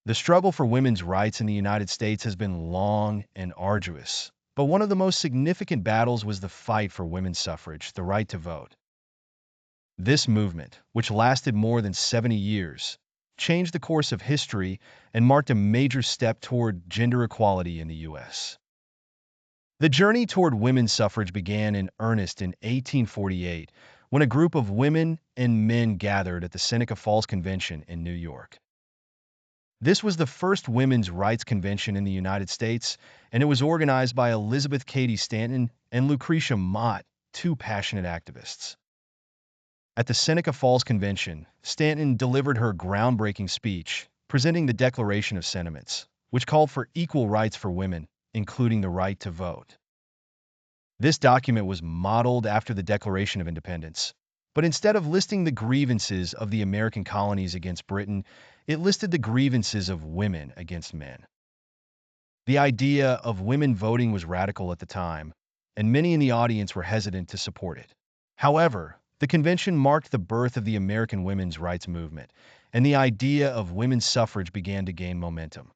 The struggle for women's rights in the United States has been long and arduous, but one of the most significant battles was the fight for women's suffrage, the right to vote. This movement, which lasted more than 70 years, changed the course of history and marked a major step toward gender equality in the U.S. The journey toward women's suffrage began in earnest in 1848 when a group of women and men gathered at the Seneca Falls Convention in New York. This was the first women's rights convention in the United States, and it was organized by Elizabeth Cady Stanton and Lucretia Mott, two passionate activists. At the Seneca Falls Convention, Stanton delivered her groundbreaking speech, presenting the Declaration of Sentiments, which called for equal rights for women, including the right to vote. This document was modeled after the Declaration of Independence, but instead of listing the grievances of the American colonies against Britain, it listed the grievances of women against men. The idea of women voting was radical at the time, and many in the audience were hesitant to support it. However, the convention marked the birth of the American women's rights movement, and the idea of women's suffrage began to gain momentum.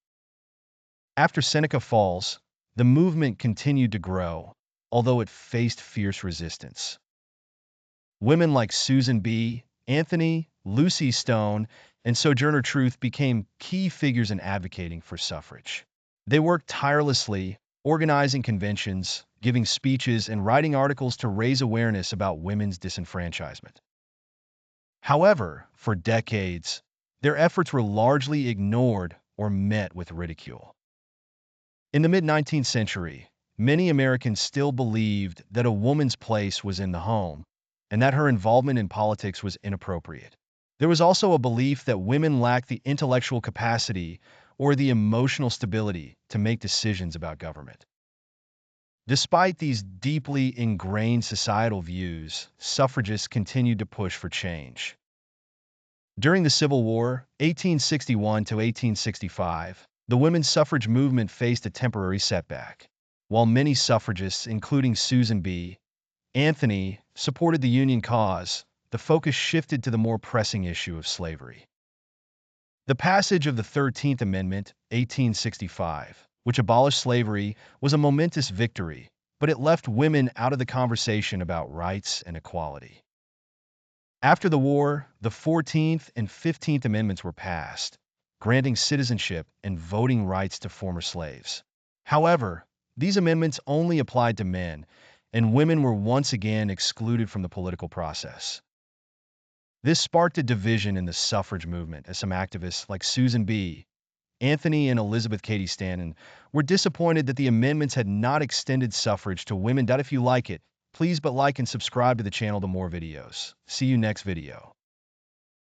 After Seneca Falls, the movement continued to grow, although it faced fierce resistance. Women like Susan B. Anthony, Lucy Stone, and Sojourner Truth became key figures in advocating for suffrage. They worked tirelessly, organizing conventions, giving speeches, and writing articles to raise awareness about women's disenfranchisement. However, for decades, their efforts were largely ignored or met with ridicule. In the mid-19th century, many Americans still believed that a woman's place was in the home, and that her involvement in politics was inappropriate. There was also a belief that women lacked the intellectual capacity or the emotional stability to make decisions about government. Despite these deeply ingrained societal views, suffragists continued to push for change. During the Civil War, 1861 to 1865, the women's suffrage movement faced a temporary setback. While many suffragists, including Susan B. Anthony, supported the Union cause, the focus shifted to the more pressing issue of slavery. The passage of the 13th Amendment, 1865, which abolished slavery, was a momentous victory, but it left women out of the conversation about rights and equality. After the war, the 14th and 15th Amendments were passed, granting citizenship and voting rights to former slaves. However, these amendments only applied to men, and women were once again excluded from the political process. This sparked a division in the suffrage movement as some activists like Susan B. Anthony and Elizabeth Cady Stanton were disappointed that the amendments had not extended suffrage to women. If you like it, please like and subscribe to the channel for more videos. See you next video.